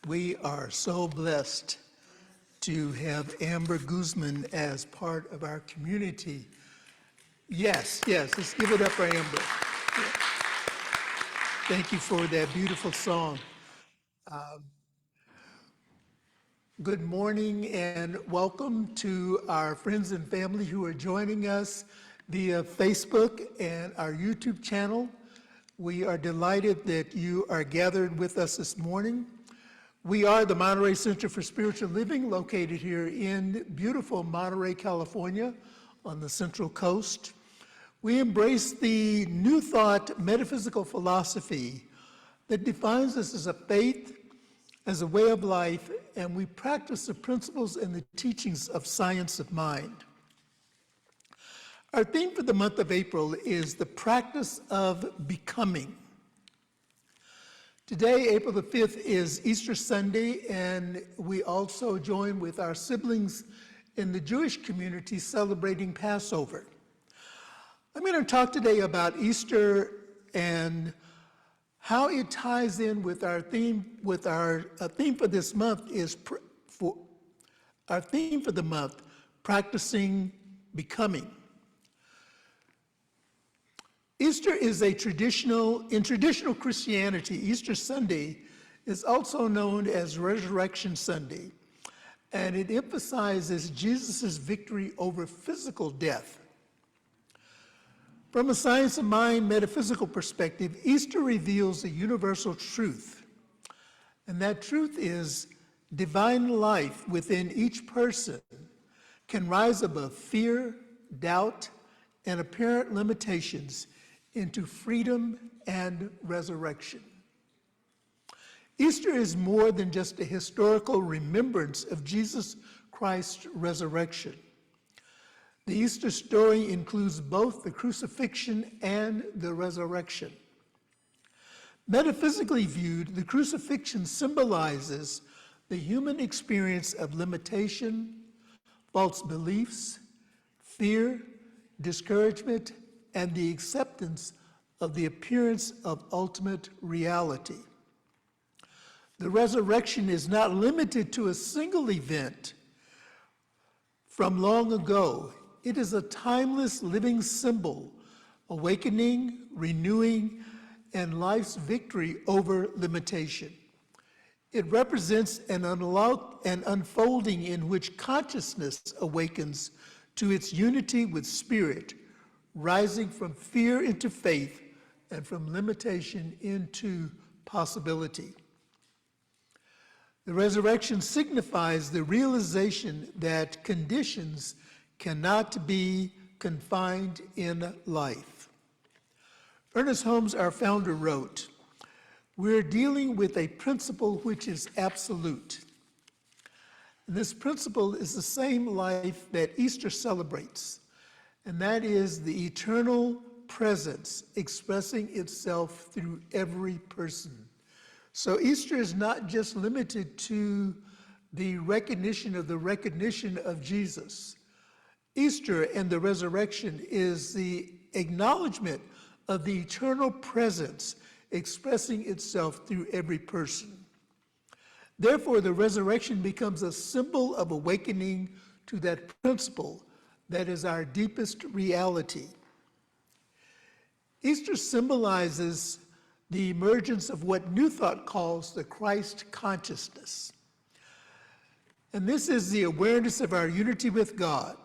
We are so blessed to have Amber Guzman as part of our community. Yes, let's give it up for Amber. Thank you for that beautiful song. Good morning and welcome to our friends and family who are joining us via Facebook and our YouTube channel. We are delighted that you are gathered with us this morning. We are the Monterey Center for Spiritual Living, located here in beautiful Monterey, California, on the Central Coast. We embrace the New Thought metaphysical philosophy that defines us as a faith, as a way of life, and we practice the principles and the teachings of science of mind. Our theme for the month of April is the practice of becoming. Today, April the 5th, is Easter Sunday, and we also join with our siblings in the Jewish community celebrating Passover. I'm going to talk today about Easter and how it ties in with our theme. Our theme for this month is practicing becoming. Easter is in traditional Christianity, Easter Sunday is also known as Resurrection Sunday, and it emphasizes Jesus' victory over physical death. From a science of mind metaphysical perspective, Easter reveals a universal truth, and that truth is divine life within each person can rise above fear, doubt, and apparent limitations into freedom and resurrection. Easter is more than just a historical remembrance of Jesus Christ's resurrection. The Easter story includes both the crucifixion and the resurrection. Metaphysically viewed, the crucifixion symbolizes the human experience of limitation, false beliefs, fear, discouragement, and the acceptance of the appearance of ultimate reality. The resurrection is not limited to a single event from long ago. It is a timeless living symbol, awakening, renewing, and life's victory over limitation. It represents an unfolding in which consciousness awakens to its unity with spirit, rising from fear into faith and from limitation into possibility. The resurrection signifies the realization that conditions cannot be confined in life. Ernest Holmes, our founder, wrote, "We're dealing with a principle which is absolute. And this principle is the same life that Easter celebrates, and that is the eternal presence expressing itself through every person." So Easter is not just limited to the recognition of Jesus. Easter and the resurrection is the acknowledgement of the eternal presence expressing itself through every person. Therefore, the resurrection becomes a symbol of awakening to that principle that is our deepest reality. Easter symbolizes the emergence of what New Thought calls the Christ consciousness. And this is the awareness of our unity with God.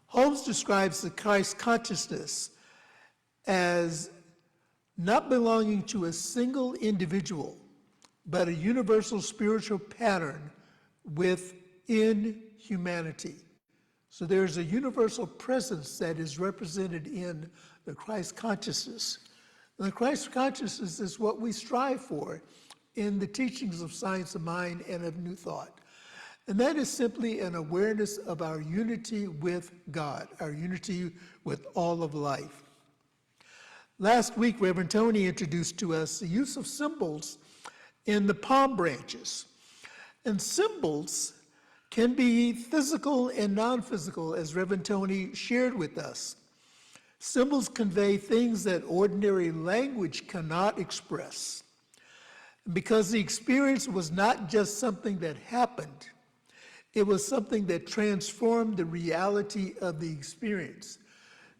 Holmes describes the Christ consciousness as not belonging to a single individual, but a universal spiritual pattern within humanity. So there's a universal presence that is represented in the Christ consciousness. And the Christ consciousness is what we strive for in the teachings of science of mind and of New Thought. And that is simply an awareness of our unity with God, our unity with all of life. Last week, Reverend Tony introduced to us the use of symbols in the palm branches. And symbols can be physical and non-physical, as Reverend Tony shared with us. Symbols convey things that ordinary language cannot express. because the experience was not just something that happened, it was something that transformed the reality of the experience.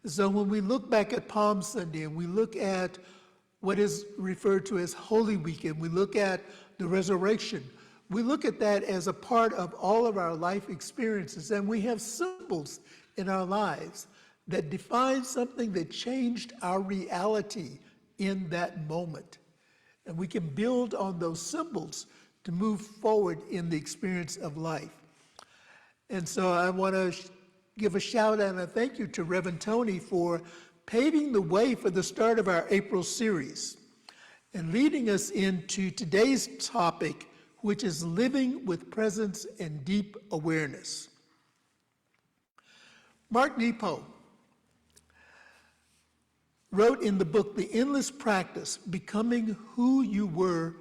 So when we look back at Palm Sunday and we look at what is referred to as Holy Week, and we look at the resurrection, we look at that as a part of all of our life experiences, and we have symbols in our lives that define something that changed our reality in that moment. And we can build on those symbols to move forward in the experience of life. And so I want to give a shout out and a thank you to Reverend Tony for paving the way for the start of our April series and leading us into today's topic, which is living with presence and deep awareness. Mark Nepo wrote in the book, The Endless Practice, Becoming Who You Were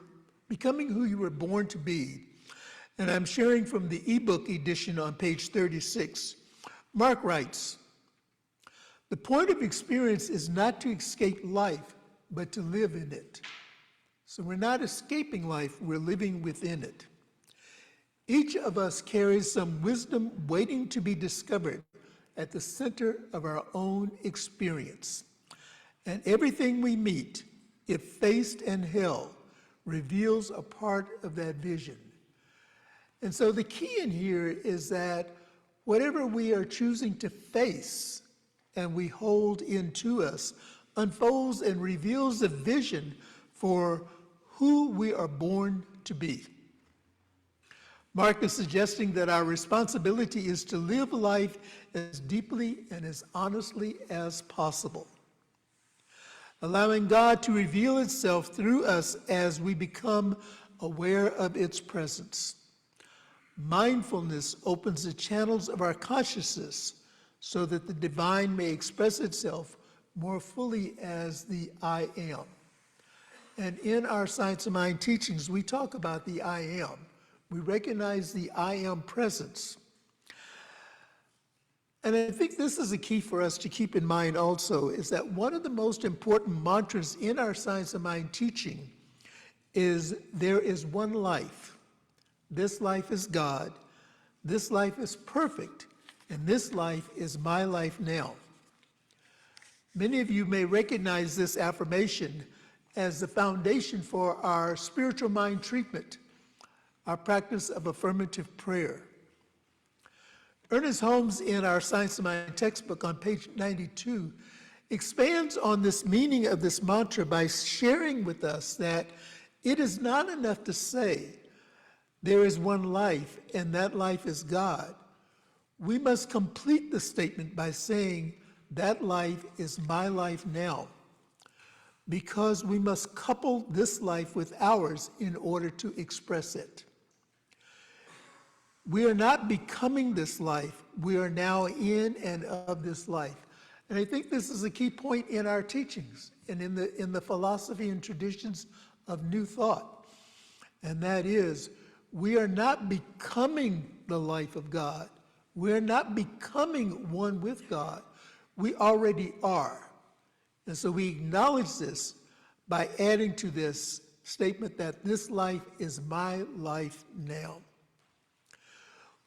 Born to Be, and I'm sharing from the ebook edition on page 36. Mark writes, "The point of experience is not to escape life, but to live in it." So we're not escaping life, we're living within it. Each of us carries some wisdom waiting to be discovered at the center of our own experience. And everything we meet, if faced and held, reveals a part of that vision. And so the key in here is that whatever we are choosing to face and we hold into us unfolds and reveals the vision for who we are born to be. Mark is suggesting that our responsibility is to live life as deeply and as honestly as possible, allowing God to reveal itself through us as we become aware of its presence. Mindfulness opens the channels of our consciousness so that the divine may express itself more fully as the I am. And in our Science of Mind teachings, we talk about the I am. We recognize the I am presence. And I think this is a key for us to keep in mind also, is that one of the most important mantras in our Science of Mind teaching is there is one life. This life is God. This life is perfect. And this life is my life now. Many of you may recognize this affirmation as the foundation for our spiritual mind treatment, our practice of affirmative prayer. Ernest Holmes, in our Science of Mind textbook on page 92, expands on this meaning of this mantra by sharing with us that it is not enough to say, there is one life, and that life is God. We must complete the statement by saying, that life is my life now, because we must couple this life with ours in order to express it. We are not becoming this life, we are now in and of this life. And I think this is a key point in our teachings and in the philosophy and traditions of New Thought. And that is, we are not becoming the life of God. We're not becoming one with God. We already are. And so we acknowledge this by adding to this statement that this life is my life now.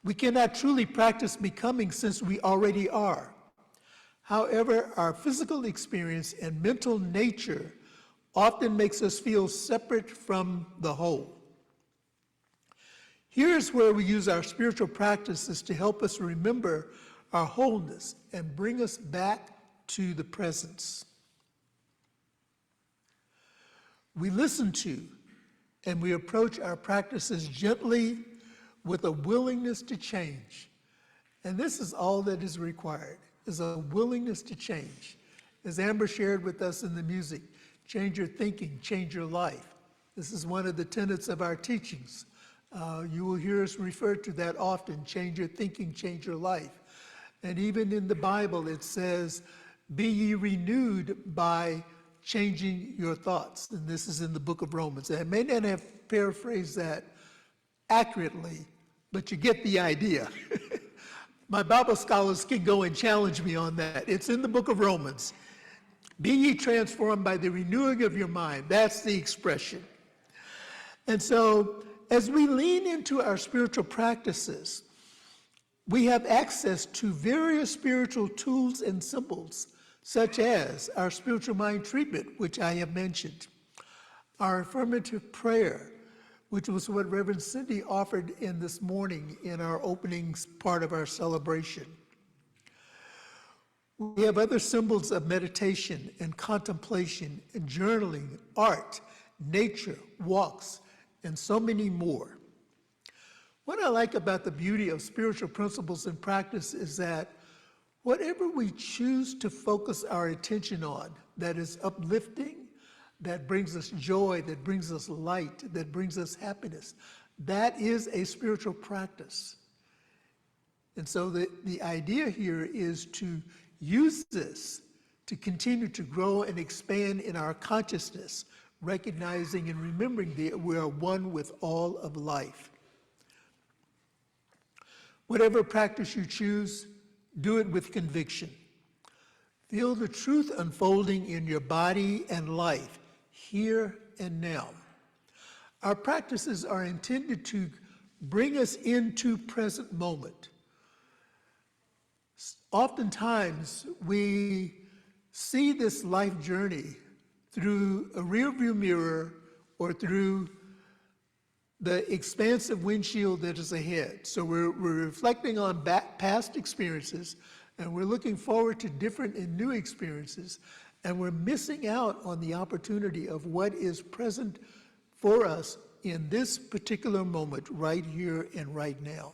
We cannot truly practice becoming since we already are. However, our physical experience and mental nature often makes us feel separate from the whole. Here's where we use our spiritual practices to help us remember our wholeness and bring us back to the presence. We listen to and we approach our practices gently with a willingness to change. And this is all that is required, is a willingness to change. As Amber shared with us in the music, change your thinking, change your life. This is one of the tenets of our teachings. You will hear us refer to that often, change your thinking, change your life. And even in the Bible, it says, be ye renewed by changing your thoughts. And this is in the book of Romans. And I may not have paraphrased that accurately, but you get the idea. My Bible scholars can go and challenge me on that. It's in the book of Romans. Be ye transformed by the renewing of your mind. That's the expression. And so as we lean into our spiritual practices, we have access to various spiritual tools and symbols, such as our spiritual mind treatment, which I have mentioned, our affirmative prayer, which was what Reverend Cindy offered in this morning in our opening part of our celebration. We have other symbols of meditation and contemplation and journaling, art, nature, walks, and so many more. What I like about the beauty of spiritual principles and practice is that whatever we choose to focus our attention on that is uplifting, that brings us joy, that brings us light, that brings us happiness, that is a spiritual practice. And so the idea here is to use this to continue to grow and expand in our consciousness, recognizing and remembering that we are one with all of life. Whatever practice you choose, do it with conviction. Feel the truth unfolding in your body and life, here and now. Our practices are intended to bring us into present moment. Oftentimes, we see this life journey through a rearview mirror or through the expansive windshield that is ahead. So we're reflecting on past experiences, and we're looking forward to different and new experiences, and we're missing out on the opportunity of what is present for us in this particular moment, right here and right now.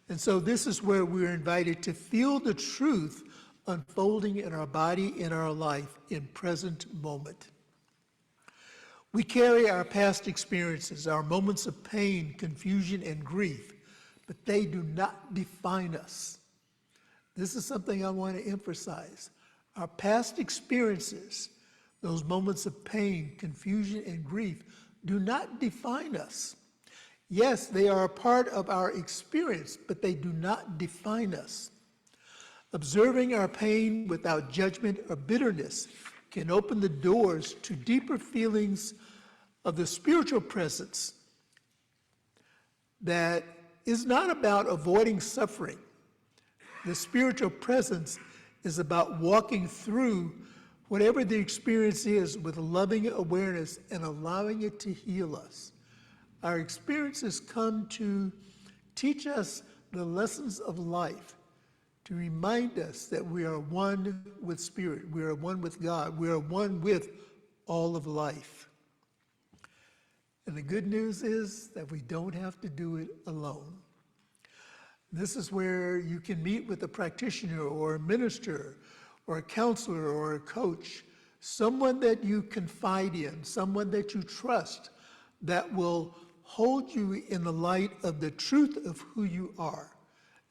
And so this is where we're invited to feel the truth unfolding in our body, in our life, in present moment. We carry our past experiences, our moments of pain, confusion, and grief, but they do not define us. This is something I want to emphasize. Our past experiences, those moments of pain, confusion, and grief, do not define us. Yes, they are a part of our experience, but they do not define us. Observing our pain without judgment or bitterness can open the doors to deeper feelings of the spiritual presence that is not about avoiding suffering. The spiritual presence is about walking through whatever the experience is with loving awareness and allowing it to heal us. Our experiences come to teach us the lessons of life, to remind us that we are one with Spirit, we are one with God, we are one with all of life. And the good news is that we don't have to do it alone. This is where you can meet with a practitioner or a minister or a counselor or a coach, someone that you confide in, someone that you trust, that will hold you in the light of the truth of who you are.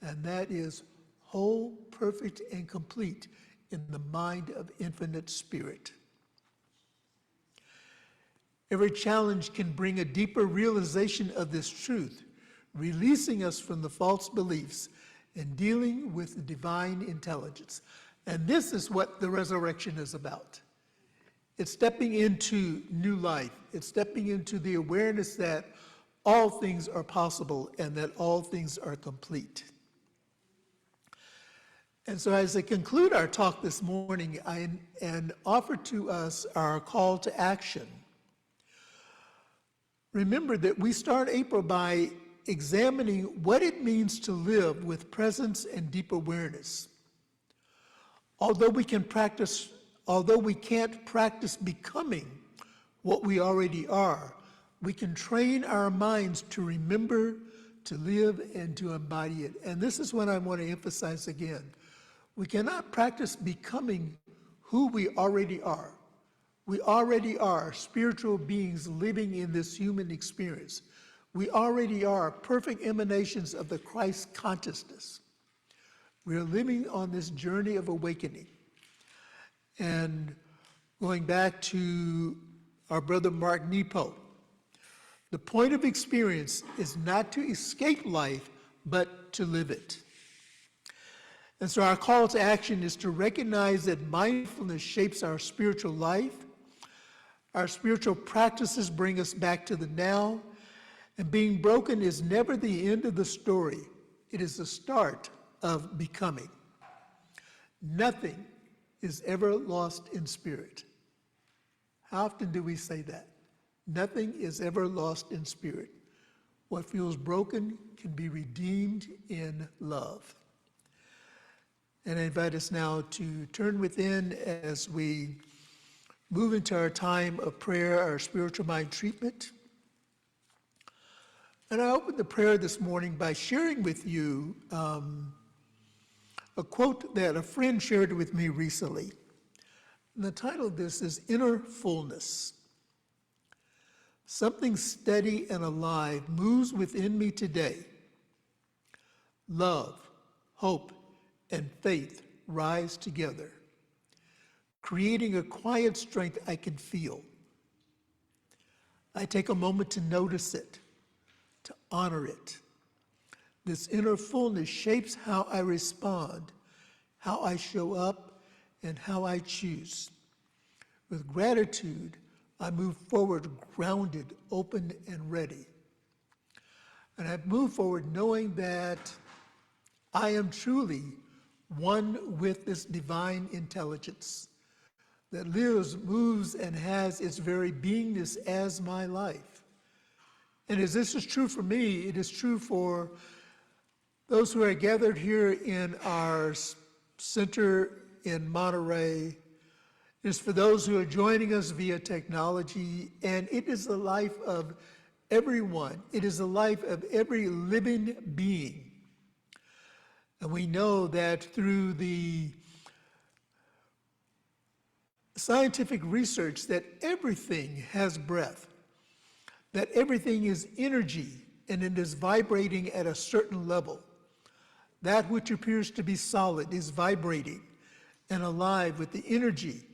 And that is whole, perfect, and complete in the mind of infinite Spirit. Every challenge can bring a deeper realization of this truth, releasing us from the false beliefs and dealing with the divine intelligence. And this is what the resurrection is about. It's stepping into new life. It's stepping into the awareness that all things are possible and that all things are complete. And so as I conclude our talk this morning, and offer to us our call to action. Remember that we start April by examining what it means to live with presence and deep awareness. Although we can't practice becoming what we already are, we can train our minds to remember, to live, and to embody it. And this is what I want to emphasize again. We cannot practice becoming who we already are. We already are spiritual beings living in this human experience. We already are perfect emanations of the Christ consciousness. We are living on this journey of awakening. And going back to our brother Mark Nepo, the point of experience is not to escape life, but to live it. And so our call to action is to recognize that mindfulness shapes our spiritual life, Our spiritual practices bring us back to the now, and being broken is never the end of the story. It is the start of becoming. Nothing is ever lost in spirit. How often do we say that? Nothing is ever lost in spirit. What feels broken can be redeemed in love. And I invite us now to turn within as we move into our time of prayer, our spiritual mind treatment. And I opened the prayer this morning by sharing with you a quote that a friend shared with me recently. And the title of this is Inner Fullness. Something steady and alive moves within me today. Love, hope, and faith rise together, creating a quiet strength I can feel. I take a moment to notice it, to honor it. This inner fullness shapes how I respond, how I show up, and how I choose. With gratitude, I move forward grounded, open, and ready. And I move forward knowing that I am truly one with this divine intelligence that lives, moves, and has its very beingness as my life. And as this is true for me, it is true for those who are gathered here in our center in Monterey. It is for those who are joining us via technology, and it is the life of everyone. It is the life of every living being. And we know that through the scientific research that everything has breath, that everything is energy and it is vibrating at a certain level. That which appears to be solid is vibrating and alive with the energy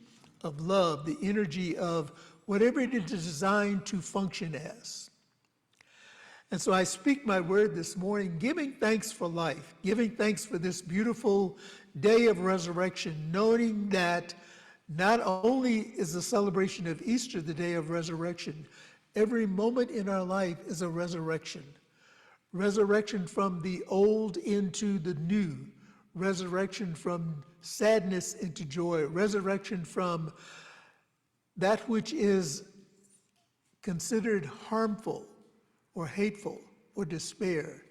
of love, the energy of whatever it is designed to function as. And so I speak my word this morning, giving thanks for life, giving thanks for this beautiful day of resurrection, knowing that not only is the celebration of Easter the day of resurrection, every moment in our life is a resurrection. Resurrection from the old into the new, resurrection from sadness into joy, resurrection from that which is considered harmful or hateful or despair,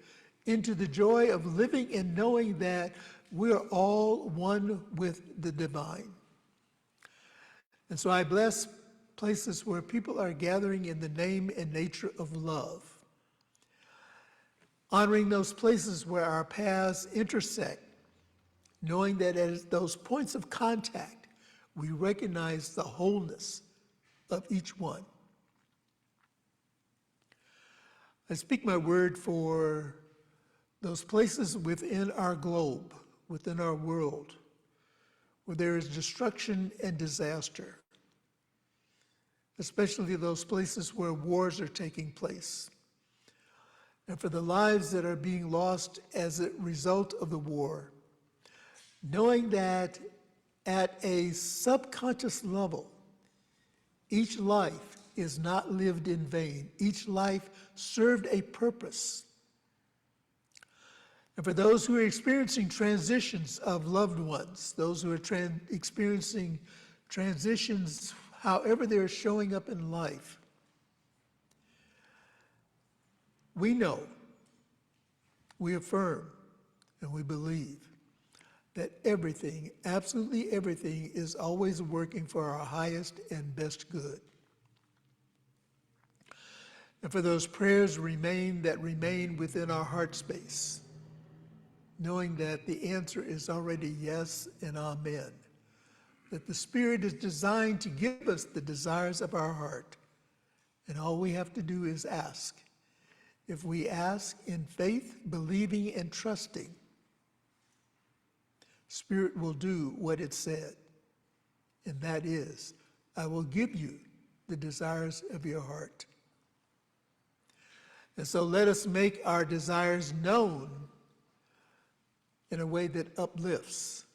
into the joy of living and knowing that we're all one with the divine. And so I bless places where people are gathering in the name and nature of love, honoring those places where our paths intersect, knowing that at those points of contact, we recognize the wholeness of each one. I speak my word for those places within our globe, within our world, where there is destruction and disaster, especially those places where wars are taking place, and for the lives that are being lost as a result of the war, knowing that at a subconscious level, each life is not lived in vain. Each life served a purpose. And for those who are experiencing transitions of loved ones, those who are experiencing transitions however they're showing up in life, we know, we affirm, and we believe that everything, absolutely everything, is always working for our highest and best good. And for those prayers that remain within our heart space, knowing that the answer is already yes and amen, that the Spirit is designed to give us the desires of our heart, and all we have to do is ask. If we ask in faith, believing, and trusting, Spirit will do what it said, and that is, I will give you the desires of your heart. And so let us make our desires known in a way that uplifts,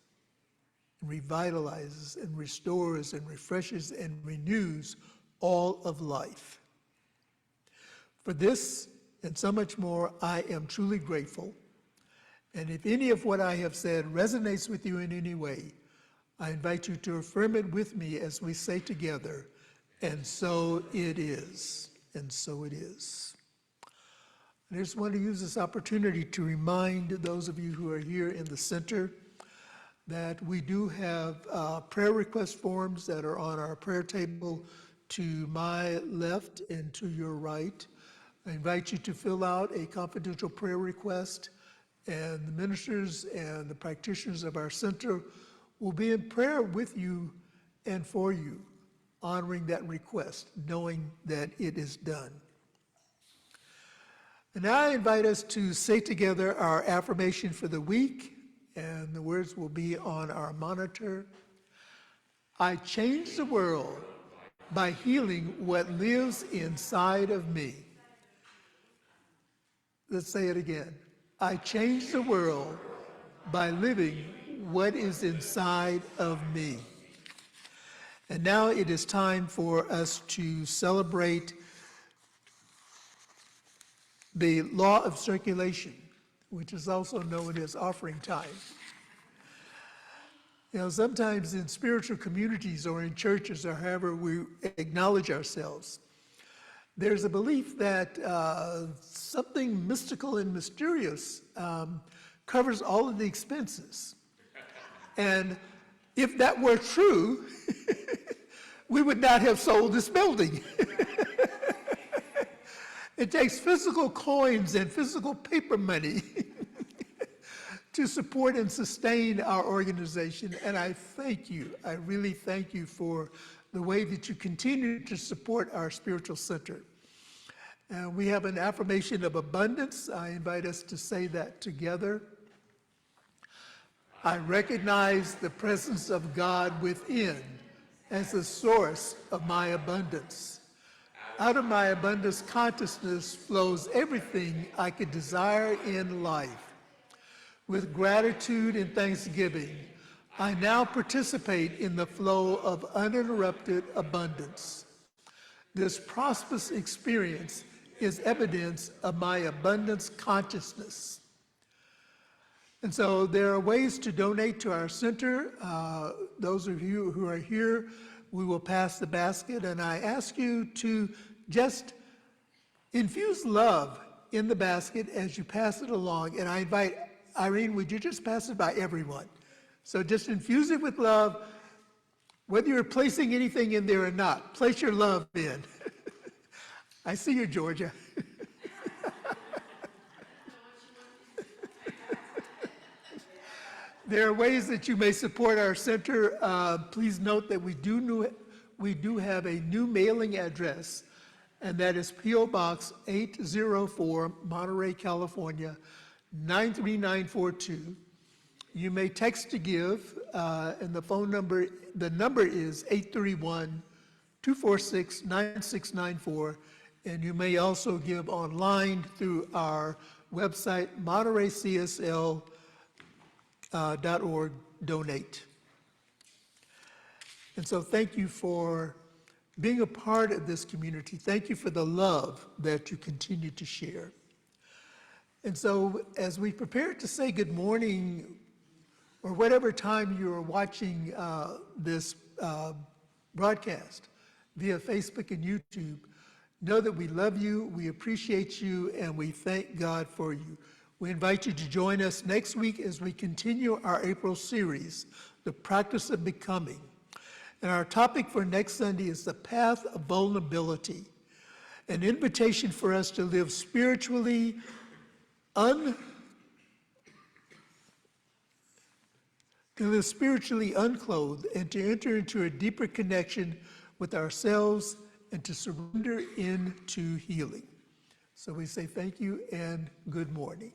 and revitalizes, and restores, and refreshes, and renews all of life. For this and so much more, I am truly grateful. And if any of what I have said resonates with you in any way, I invite you to affirm it with me as we say together, and so it is, and so it is. I just want to use this opportunity to remind those of you who are here in the center that we do have prayer request forms that are on our prayer table to my left and to your right. I invite you to fill out a confidential prayer request, and the ministers and the practitioners of our center will be in prayer with you and for you, honoring that request, knowing that it is done. And now I invite us to say together our affirmation for the week, and the words will be on our monitor. I change the world by healing what lives inside of me. Let's say it again. I change the world by living what is inside of me. And now it is time for us to celebrate the law of circulation, which is also known as offering time. You know, sometimes in spiritual communities or in churches or however we acknowledge ourselves, there's a belief that something mystical and mysterious covers all of the expenses. And if that were true, we would not have sold this building. It takes physical coins and physical paper money to support and sustain our organization. And I thank you, I really thank you for the way that you continue to support our spiritual center. And we have an affirmation of abundance. I invite us to say that together. I recognize the presence of God within as the source of my abundance. Out of my abundance consciousness flows everything I could desire in life. With gratitude and thanksgiving, I now participate in the flow of uninterrupted abundance. This prosperous experience is evidence of my abundance consciousness. And so there are ways to donate to our center. Those of you who are here, we will pass the basket, and I ask you to just infuse love in the basket as you pass it along. And I invite Irene, would you just pass it by everyone? So just infuse it with love, whether you're placing anything in there or not. Place your love in. I see you, Georgia. There are ways that you may support our center. Please note that we do have a new mailing address, and that is P.O. Box 804, Monterey, California, 93942. You may text to give, and the number is 831-246-9694, and you may also give online through our website, montereycsl.org, donate. And so thank you for being a part of this community. Thank you for the love that you continue to share. And so as we prepare to say good morning, or whatever time you're watching this broadcast via Facebook and YouTube, know that we love you, we appreciate you, and we thank God for you. We invite you to join us next week as we continue our April series, The Practice of Becoming. And our topic for next Sunday is the path of vulnerability, an invitation for us to live spiritually unclothed and to enter into a deeper connection with ourselves and to surrender into healing. So we say thank you and good morning.